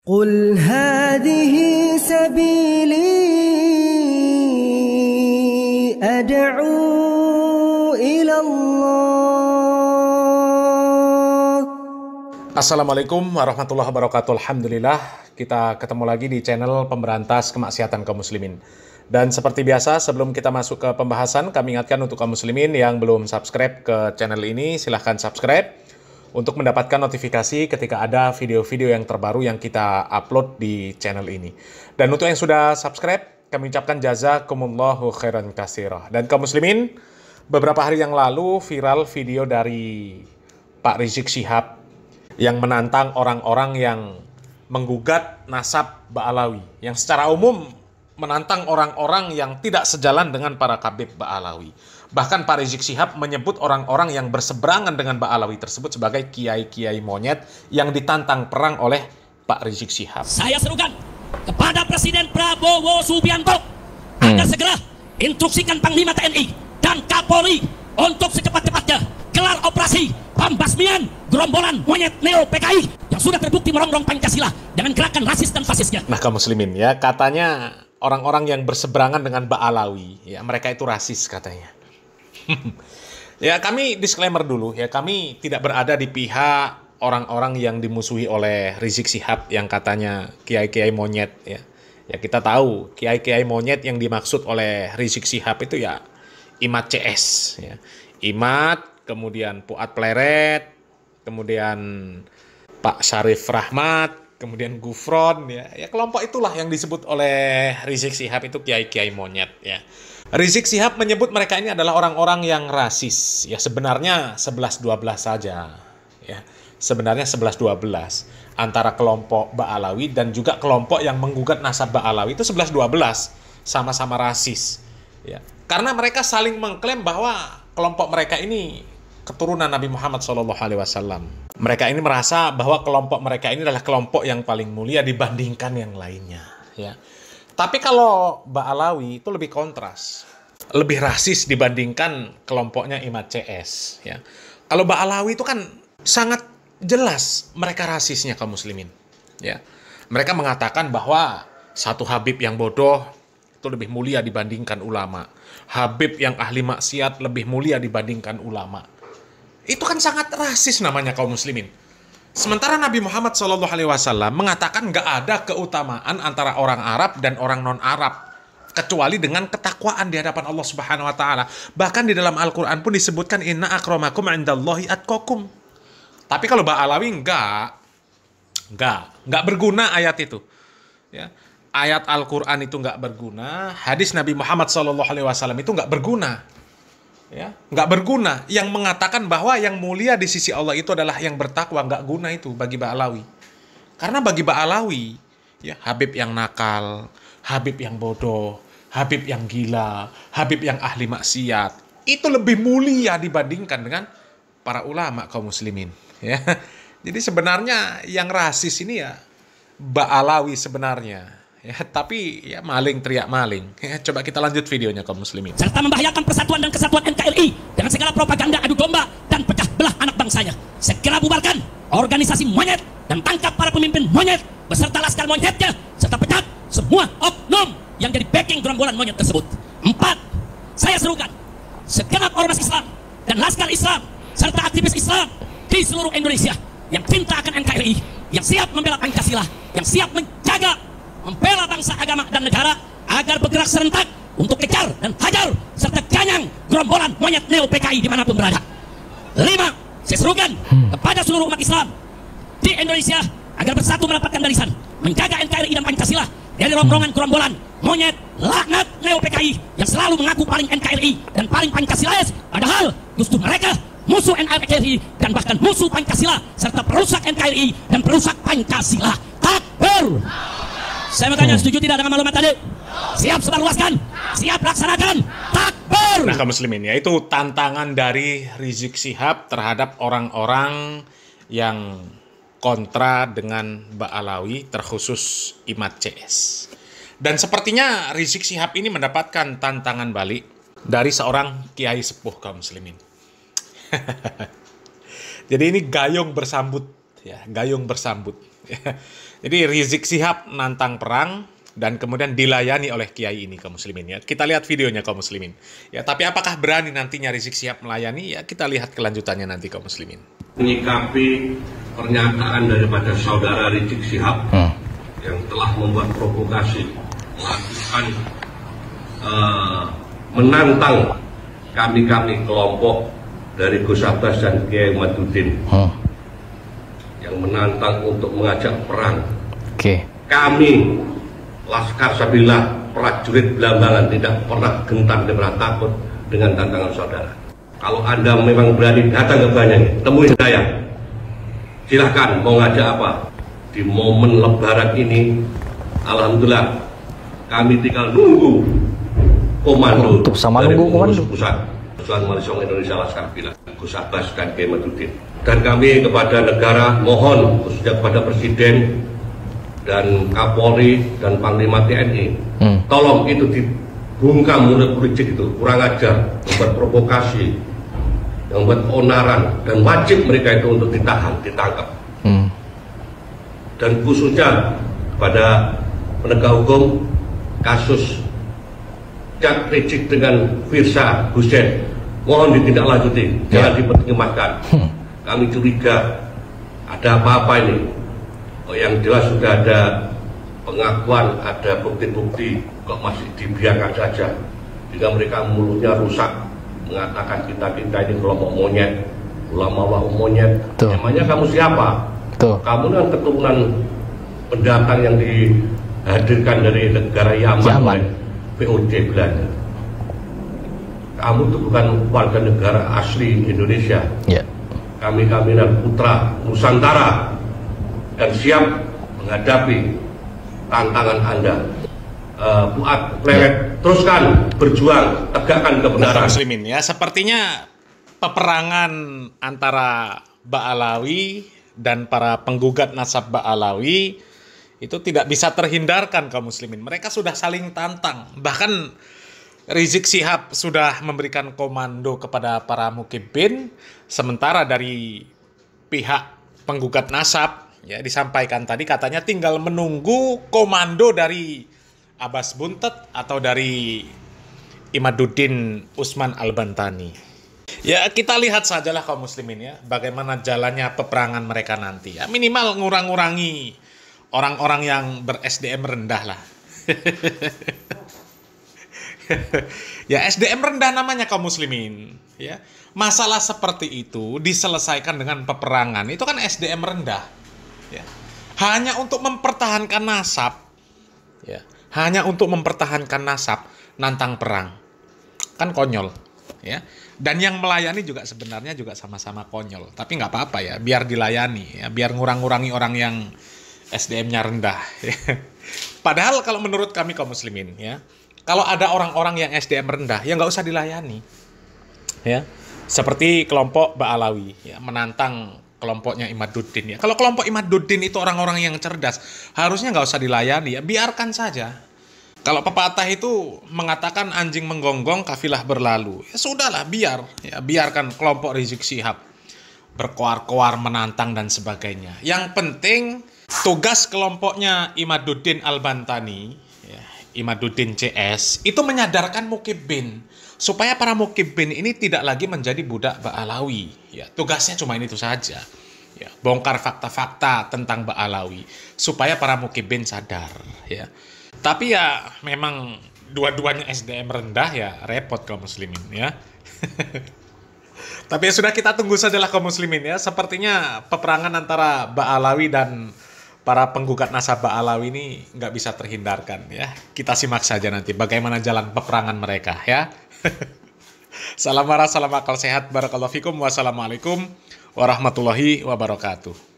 قل هذه سبيلي أدعو إلى الله. Assalamualaikum warahmatullahi wabarakatuh. Alhamdulillah, kita ketemu lagi di channel Pemberantas Kemaksiatan Kaum Muslimin. Dan seperti biasa, sebelum kita masuk ke pembahasan, kami ingatkan untuk kaum muslimin yang belum subscribe ke channel ini, silahkan subscribe untuk mendapatkan notifikasi ketika ada video-video yang terbaru yang kita upload di channel ini. Dan untuk yang sudah subscribe, kami ucapkan jazakumullahu khairan katsira. Dan kaum muslimin, beberapa hari yang lalu viral video dari Pak Rizik Syihab yang menantang orang-orang yang menggugat nasab Ba'alawi, yang secara umum menantang orang-orang yang tidak sejalan dengan para Khabib Ba'alawi. Bahkan Pak Rizik Syihab menyebut orang-orang yang berseberangan dengan Ba'alawi tersebut sebagai kiai-kiai monyet yang ditantang perang oleh Pak Rizik Syihab. Saya serukan kepada Presiden Prabowo Subianto agar segera instruksikan Panglima TNI dan Kapolri untuk secepat-cepatnya gelar operasi pembasmian gerombolan monyet Neo PKI yang sudah terbukti merongrong Pancasila dengan gerakan rasis dan fasisnya. Nah, kaum muslimin ya, katanya orang-orang yang berseberangan dengan Ba'alawi, ya mereka itu rasis katanya. Ya, kami disclaimer dulu ya, kami tidak berada di pihak orang-orang yang dimusuhi oleh Rizik Syihab yang katanya kiai-kiai monyet ya. Ya, kita tahu kiai-kiai monyet yang dimaksud oleh Rizik Syihab itu ya Imad CS ya. Imad, kemudian Fuad Pleret, kemudian Pak Syarif Rahmat, kemudian Gufron ya. Ya, kelompok itulah yang disebut oleh Rizik Syihab itu kiai-kiai monyet ya. Rizik Syihab menyebut mereka ini adalah orang-orang yang rasis. Ya, sebenarnya 11-12 saja. Ya, sebenarnya 11-12 antara kelompok Ba'alawi dan juga kelompok yang menggugat nasab Ba'alawi itu 11-12 sama-sama rasis. Ya, karena mereka saling mengklaim bahwa kelompok mereka ini keturunan Nabi Muhammad SAW. Mereka ini merasa bahwa kelompok mereka ini adalah kelompok yang paling mulia dibandingkan yang lainnya. Ya. Tapi kalau Ba'alawi itu lebih kontras, lebih rasis dibandingkan kelompoknya Imad CS. Ya. Kalau Ba'alawi itu kan sangat jelas mereka rasisnya kaum muslimin. Ya. Mereka mengatakan bahwa satu Habib yang bodoh itu lebih mulia dibandingkan ulama. Habib yang ahli maksiat lebih mulia dibandingkan ulama. Itu kan sangat rasis namanya kaum muslimin. Sementara Nabi Muhammad SAW mengatakan nggak ada keutamaan antara orang Arab dan orang non-Arab kecuali dengan ketakwaan di hadapan Allah Subhanahu Wa Taala. Bahkan di dalam Al-Quran pun disebutkan inna akramakum indallahi atqakum. Tapi kalau Ba'alawi nggak berguna ayat itu. Ya. Ayat Al-Quran itu nggak berguna, hadis Nabi Muhammad SAW itu nggak berguna. Ya, nggak berguna. Yang mengatakan bahwa yang mulia di sisi Allah itu adalah yang bertakwa, nggak guna itu bagi Ba'alawi. Karena bagi Ba'alawi, ya, Habib yang nakal, Habib yang bodoh, Habib yang gila, Habib yang ahli maksiat, itu lebih mulia dibandingkan dengan para ulama kaum muslimin. Ya. Jadi sebenarnya yang rasis ini ya Ba'alawi sebenarnya. Ya, tapi ya maling teriak maling. Ya, coba kita lanjut videonya kaum muslimin. Serta membahayakan persatuan dan kesatuan NKRI dengan segala propaganda adu domba dan pecah belah anak bangsanya. Segera bubarkan organisasi monyet dan tangkap para pemimpin monyet beserta laskar monyetnya serta pecat semua oknum yang jadi backing gerombolan monyet tersebut. 4. Saya serukan segenap ormas Islam dan laskar Islam serta aktivis Islam di seluruh Indonesia yang cinta akan NKRI, yang siap membela Pancasila, yang siap menjaga membela bangsa, agama, dan negara agar bergerak serentak untuk kejar dan hajar serta ganyang gerombolan monyet Neo PKI dimanapun berada. 5. Saya serukan kepada seluruh umat Islam di Indonesia agar bersatu mendapatkan barisan menjaga NKRI dan Pancasila dari rombongan gerombolan monyet laknat Neo PKI yang selalu mengaku paling NKRI dan paling Pancasilais, padahal justru mereka musuh NKRI dan bahkan musuh Pancasila serta perusak NKRI dan perusak Pancasila. Takbir! Saya bertanya, setuju tidak dengan maklumat tadi? Siap sebarluaskan? Siap laksanakan? Takbir! Nah, kaum muslimin, ya itu tantangan dari Rizik Syihab terhadap orang-orang yang kontra dengan Ba'alawi, terkhusus Imad CS. Dan sepertinya Rizik Syihab ini mendapatkan tantangan balik dari seorang kiai sepuh kaum muslimin. Jadi ini gayung bersambut ya, gayung bersambut. Jadi Rizik Syihab nantang perang dan kemudian dilayani oleh kiai ini kaum muslimin ya. Kita lihat videonya kaum muslimin. Ya, tapi apakah berani nantinya Rizik Syihab melayani? Ya, kita lihat kelanjutannya nanti kaum muslimin. Menyikapi pernyataan daripada saudara Rizik Syihab yang telah membuat provokasi, melakukan menantang kami kelompok dari Gus Abbas dan Kiai Imaduddin yang menantang untuk mengajak perang. Kami Laskar Sabilillah, prajurit Belambangan, tidak pernah gentar, tidak pernah takut dengan tantangan saudara. Kalau Anda memang berani datang ke Banyuwangi, temui saya. Silahkan mau ngajak apa. Di momen Lebaran ini, alhamdulillah, kami tinggal nunggu komando dari pengurus pusat Persatuan Mahasiswa Indonesia Laskar Sabilillah, Gus Abbas dan Kiai Imaduddin. Dan kami kepada negara mohon, khususnya kepada Presiden dan Kapolri dan Panglima TNI, tolong itu dibungkam mulut Rizik itu, kurang ajar, membuat provokasi, membuat onaran, dan wajib mereka itu untuk ditahan, ditangkap. Dan khususnya kepada penegak hukum kasus Cak Rizik dengan Firsa Hussein, mohon ditindaklanjuti, jangan dipertimbangkan. Kami curiga ada apa-apa ini. Yang jelas sudah ada pengakuan, ada bukti-bukti, kok masih dibiarkan saja. Jika mereka mulutnya rusak, mengatakan kita ini kelompok monyet, ulama monyet. Emangnya kamu siapa? Kamu kan keturunan pendatang yang dihadirkan dari negara Yaman oleh VOC Belanda. Kamu itu bukan warga negara asli Indonesia. Kami dan putra Nusantara dan siap menghadapi tantangan Anda. Buat pleret, teruskan berjuang, tegakkan kebenaran. Muslimin ya, sepertinya peperangan antara Ba'alawi dan para penggugat nasab Ba'alawi itu tidak bisa terhindarkan kaum muslimin. Mereka sudah saling tantang. Bahkan Rizik Syihab sudah memberikan komando kepada para mukibin, sementara dari pihak penggugat nasab ya disampaikan tadi katanya tinggal menunggu komando dari Abbas Buntet atau dari Imaduddin Usman Al-Bantani. Ya, kita lihat sajalah kaum muslimin ya bagaimana jalannya peperangan mereka nanti. Ya, minimal ngurang-ngurangi orang-orang yang ber-SDM rendah lah. Ya, SDM rendah namanya kaum muslimin ya. Masalah seperti itu diselesaikan dengan peperangan. Itu kan SDM rendah. Ya. Hanya untuk mempertahankan nasab. Ya. Hanya untuk mempertahankan nasab nantang perang. Kan konyol, ya. Dan yang melayani juga sebenarnya juga sama-sama konyol. Tapi nggak apa-apa ya, biar dilayani ya, biar ngurang-ngurangi orang yang SDM-nya rendah. Ya. Padahal kalau menurut kami kaum muslimin ya, kalau ada orang-orang yang SDM rendah, ya nggak usah dilayani. Ya. Seperti kelompok Ba'alawi ya, menantang kelompoknya Imaduddin ya. Kalau kelompok Imaduddin itu orang-orang yang cerdas, harusnya nggak usah dilayani ya, biarkan saja. Kalau pepatah itu mengatakan anjing menggonggong kafilah berlalu, ya sudahlah biarkan kelompok Rizik Syihab berkoar-koar menantang dan sebagainya. Yang penting tugas kelompoknya Imaduddin Al-Bantani, ya, Imaduddin CS itu menyadarkan mukibin supaya para mukibin ini tidak lagi menjadi budak Ba'alawi. Ya, tugasnya cuma itu saja. Ya, bongkar fakta-fakta tentang Ba'alawi supaya para mukibin sadar. Ya. Tapi ya memang dua-duanya SDM rendah ya repot kaum muslimin ya. Tapi ya sudah, kita tunggu sajalah kaum muslimin ya. Sepertinya peperangan antara Ba'alawi dan para penggugat nasab Ba'alawi ini nggak bisa terhindarkan ya. Kita simak saja nanti bagaimana jalan peperangan mereka ya. Salam marah, salam akal sehat, barakallahu fikum, wassalamualaikum warahmatullahi wabarakatuh.